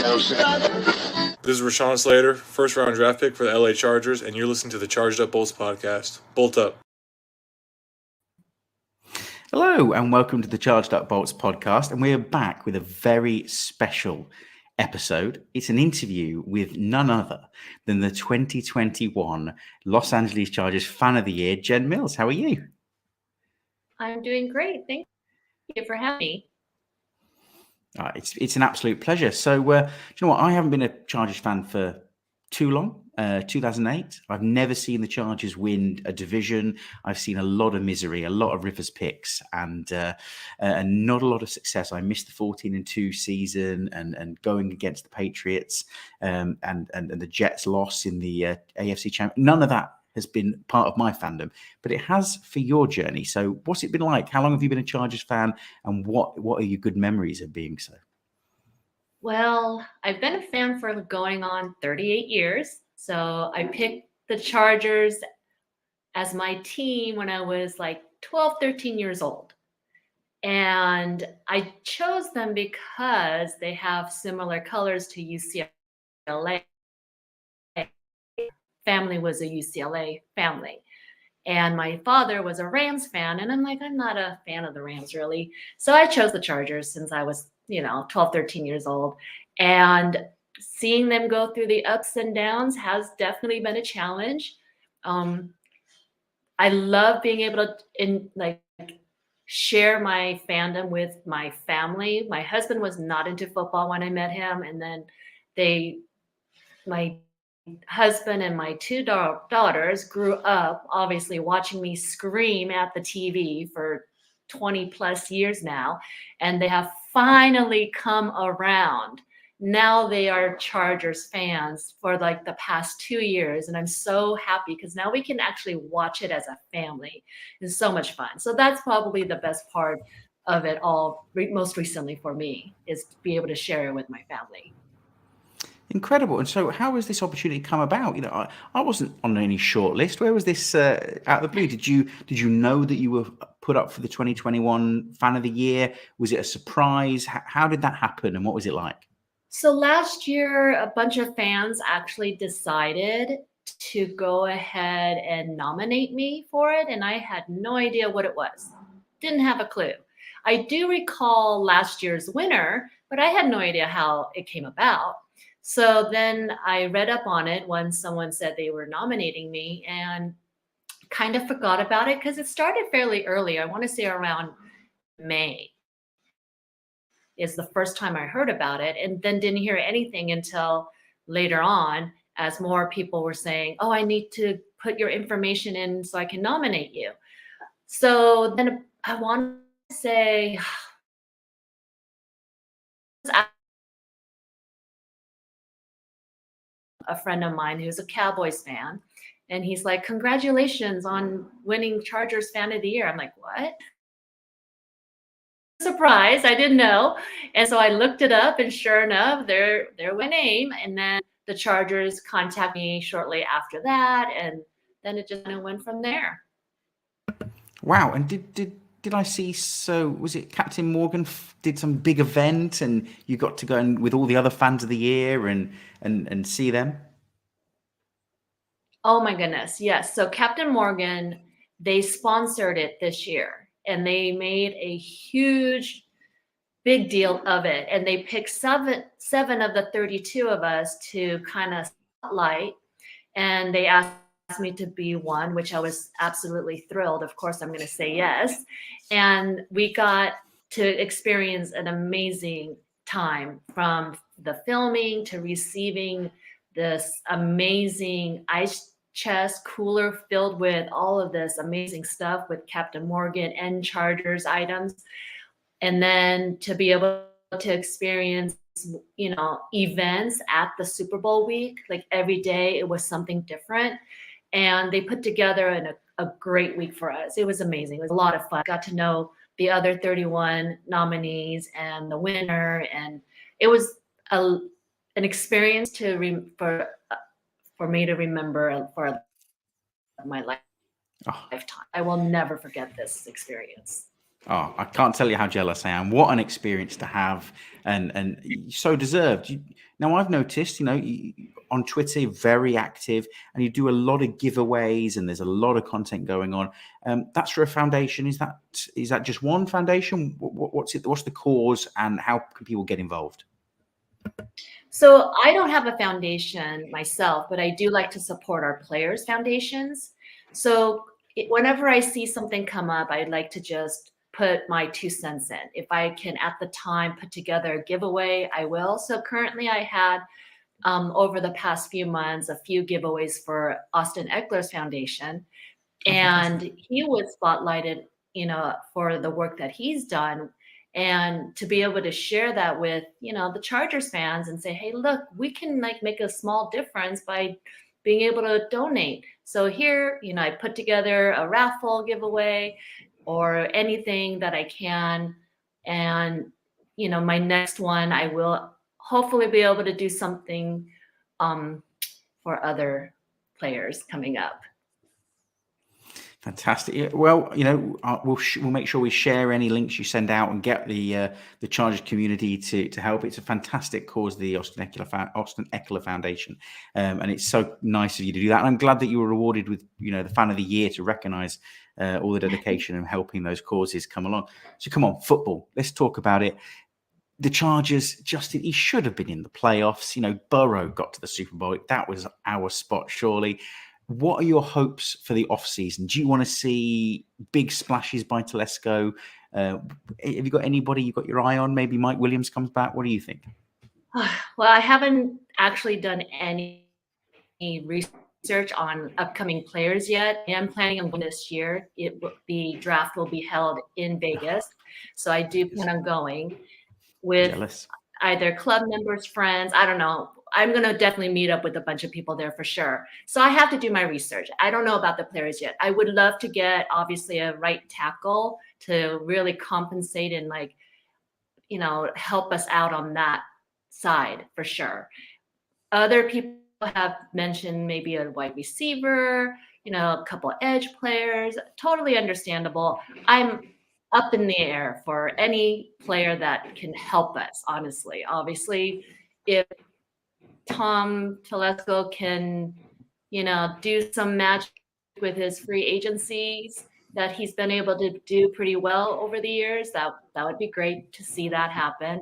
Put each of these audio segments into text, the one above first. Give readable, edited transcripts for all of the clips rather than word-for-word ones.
This is Rashawn Slater, first round draft pick for the LA Chargers, and you're listening to the Charged Up Bolts podcast. Bolt up. Hello, and welcome to the Charged Up Bolts podcast. And we are back with a very special episode. It's an interview with none other than the 2021 Los Angeles Chargers Fan of the Year, Jen Mills. How are you? I'm doing great. Thank you for having me. It's an absolute pleasure. So, do you know what? I haven't been a Chargers fan for too long. 2008. I've never seen the Chargers win a division. I've seen a lot of misery, a lot of Rivers picks, and not a lot of success. I missed the 14-2 season and going against the Patriots and the Jets loss in the AFC Championship. None of that has been part of my fandom, but it has for your journey. So what's it been like? How long have you been a Chargers fan, and what are your good memories of being so? Well, I've been a fan for going on 38 years. So I picked the Chargers as my team when I was like 12, 13 years old. And I chose them because they have similar colors to UCLA. Family was a UCLA family. And my father was a Rams fan. And I'm like, I'm not a fan of the Rams, really. So I chose the Chargers since I was, 12, 13 years old. And seeing them go through the ups and downs has definitely been a challenge. I love being able to share my fandom with my family. My husband was not into football when I met him. And then my husband and my two daughters grew up obviously watching me scream at the TV for 20 plus years now, and they have finally come around. Now they are Chargers fans for like the past 2 years, and I'm so happy because now we can actually watch it as a family. It's so much fun. So that's probably the best part of it all, most recently for me, is to be able to share it with my family. Incredible. And so how has this opportunity come about? I wasn't on any short list. Where was this out of the blue? Did you know that you were put up for the 2021 Fan of the Year? Was it a surprise? How did that happen, and what was it like? So last year, a bunch of fans actually decided to go ahead and nominate me for it, and I had no idea what it was. Didn't have a clue. I do recall last year's winner, but I had no idea how it came about. So then I read up on it when someone said they were nominating me, and kind of forgot about it because it started fairly early. I want to say around May is the first time I heard about it, and then didn't hear anything until later on as more people were saying, oh, I need to put your information in so I can nominate you. So then I want to say, a friend of mine who's a Cowboys fan, and he's like, congratulations on winning Chargers Fan of the Year. I'm like, what? Surprise, I didn't know. And so I looked it up, and sure enough, they're my name. And then the Chargers contacted me shortly after that, and then it just kind of went from there. Wow. And did I see, so was it Captain Morgan did some big event and you got to go in with all the other fans of the year and see them? Oh my goodness, yes. So Captain Morgan, they sponsored it this year, and they made a huge, big deal of it. And they picked seven of the 32 of us to kind of spotlight, and they asked me to be one, which I was absolutely thrilled. Of course, I'm going to say yes. And we got to experience an amazing time, from the filming to receiving this amazing ice chest cooler filled with all of this amazing stuff with Captain Morgan and Chargers items. And then to be able to experience, events at the Super Bowl week, like every day it was something different. And they put together a great week for us. It was amazing. It was a lot of fun. Got to know the other 31 nominees and the winner. And it was an experience for me to remember for my lifetime. I will never forget this experience. Oh, I can't tell you how jealous I am. What an experience to have, and so deserved. Now I've noticed, on Twitter, you're very active, and you do a lot of giveaways, and there's a lot of content going on. That's for a foundation. Is that just one foundation? What's it? What's the cause, and how can people get involved? So I don't have a foundation myself, but I do like to support our players' foundations. So whenever I see something come up, I'd like to just put my 2 cents in. If I can at the time put together a giveaway, I will. So currently I had over the past few months a few giveaways for Austin Eckler's foundation. And he was spotlighted, for the work that he's done. And to be able to share that with, the Chargers fans and say, hey, look, we can like make a small difference by being able to donate. So here, I put together a raffle giveaway or anything that I can. And, my next one, I will hopefully be able to do something for other players coming up. Fantastic. Well, we'll make sure we share any links you send out and get the Chargers community to help. It's a fantastic cause, the Austin Eckler Foundation, and it's so nice of you to do that. And I'm glad that you were awarded with the Fan of the Year to recognise all the dedication and helping those causes come along. So come on, football. Let's talk about it. The Chargers, Justin, he should have been in the playoffs. Burrow got to the Super Bowl. That was our spot, surely. What are your hopes for the offseason? Do you want to see big splashes by Telesco? Have you got anybody you've got your eye on? Maybe Mike Williams comes back. What do you think? Well, I haven't actually done any research on upcoming players yet. I am planning on this year. The draft will be held in Vegas. So I do plan on going with Jealous. Either club members, friends. I don't know. I'm going to definitely meet up with a bunch of people there for sure. So I have to do my research. I don't know about the players yet. I would love to get obviously a right tackle to really compensate and help us out on that side for sure. Other people have mentioned maybe a wide receiver, a couple of edge players. Totally understandable. I'm up in the air for any player that can help us, honestly. Obviously, if Tom Telesco can, do some magic with his free agencies that he's been able to do pretty well over the years, that would be great to see that happen.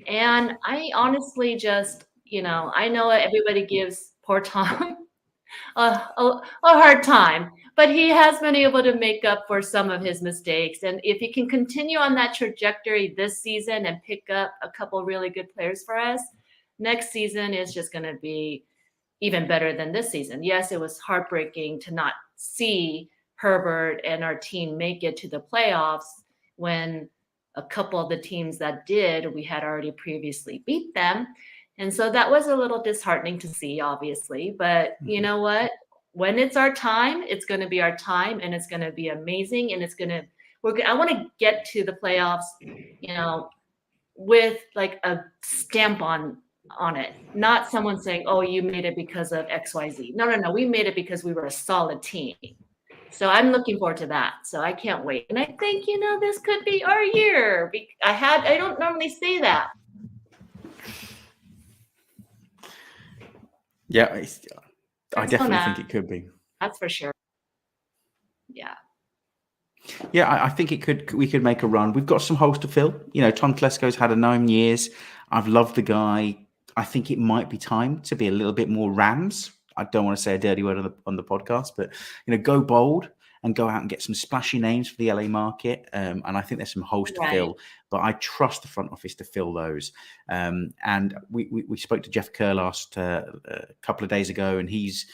And I honestly just, I know everybody gives poor Tom a hard time, but he has been able to make up for some of his mistakes. And if he can continue on that trajectory this season and pick up a couple really good players for us, next season is just going to be even better than this season. Yes, it was heartbreaking to not see Herbert and our team make it to the playoffs when a couple of the teams that did, we had already previously beat them. And so that was a little disheartening to see, obviously. But you know what? When it's our time, it's going to be our time, and it's going to be amazing. And I want to get to the playoffs, with like a stamp on it, not someone saying, "Oh, you made it because of XYZ." No. We made it because we were a solid team. So I'm looking forward to that. So I can't wait. And I think, this could be our year. I don't normally say that. Yeah, I definitely think it could be. That's for sure. Yeah. Yeah, I think we could make a run. We've got some holes to fill. Tom Telesco's had 9 years. I've loved the guy. I think it might be time to be a little bit more Rams. I don't want to say a dirty word on the podcast, but go bold and go out and get some splashy names for the LA market. And I think there's some holes to fill, but I trust the front office to fill those. And we spoke to Jeff Kerr last a couple of days ago, and he's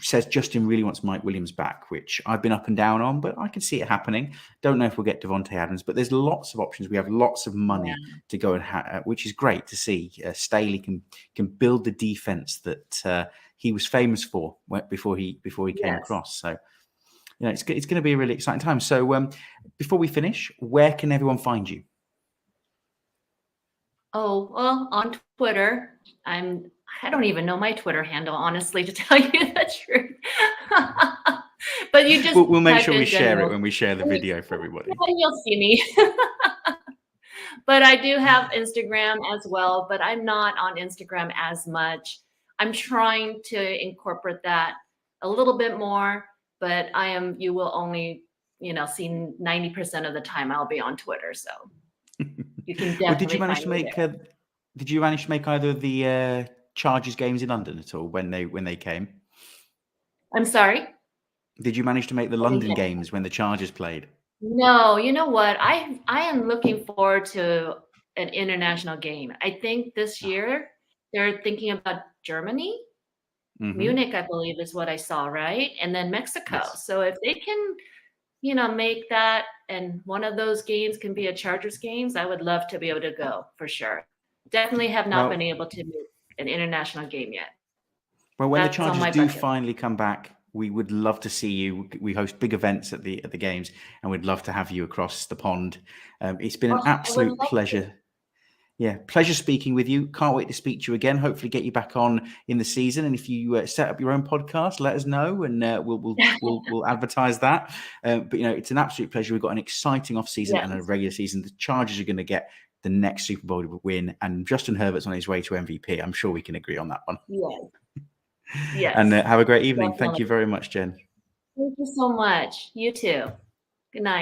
says Justin really wants Mike Williams back, which I've been up and down on, but I can see it happening. Don't know if we'll get Devontae Adams, but there's lots of options. We have lots of money to go and which is great to see. Staley can build the defense that he was famous for before he came across. So it's going to be a really exciting time. So before we finish, where can everyone find you? Oh, well, on Twitter, I don't even know my Twitter handle, honestly, to tell you the truth. But you just We'll make type sure we in share it general. when we share the video for everybody. Yeah, you'll see me. But I do have Instagram as well, but I'm not on Instagram as much. I'm trying to incorporate that a little bit more, but you will only, see 90% of the time I'll be on Twitter. So you can Well, did definitely you manage find to me make? there. Did you manage to make either of the Chargers games in London at all when they came? I'm sorry? Did you manage to make the I didn't London get it. games when the Chargers played? No, you know what? I am looking forward to an international game. I think this year they're thinking about Germany. Mhm. Munich, I believe, is what I saw, right? And then Mexico. Yes. So if they can, make that and one of those games can be a Chargers games, I would love to be able to go for sure. Definitely have not been able to make an international game yet. Well, when the That's on Chargers my do bucket. finally come back, we would love to see you. We host big events at the games, and we'd love to have you across the pond. It's been an Oh, I would absolute love to. pleasure. Yeah, pleasure speaking with you. Can't wait to speak to you again. Hopefully, get you back on in the season. And if you set up your own podcast, let us know, and we'll advertise that. But it's an absolute pleasure. We've got an exciting off season and a Yes. regular season. The Chargers are going to get the next Super Bowl win, and Justin Herbert's on his way to MVP. I'm sure we can agree on that one. Yes. Yes. And have a great evening. Thank Definitely. you very much, Jen. Thank you so much. You too. Good night.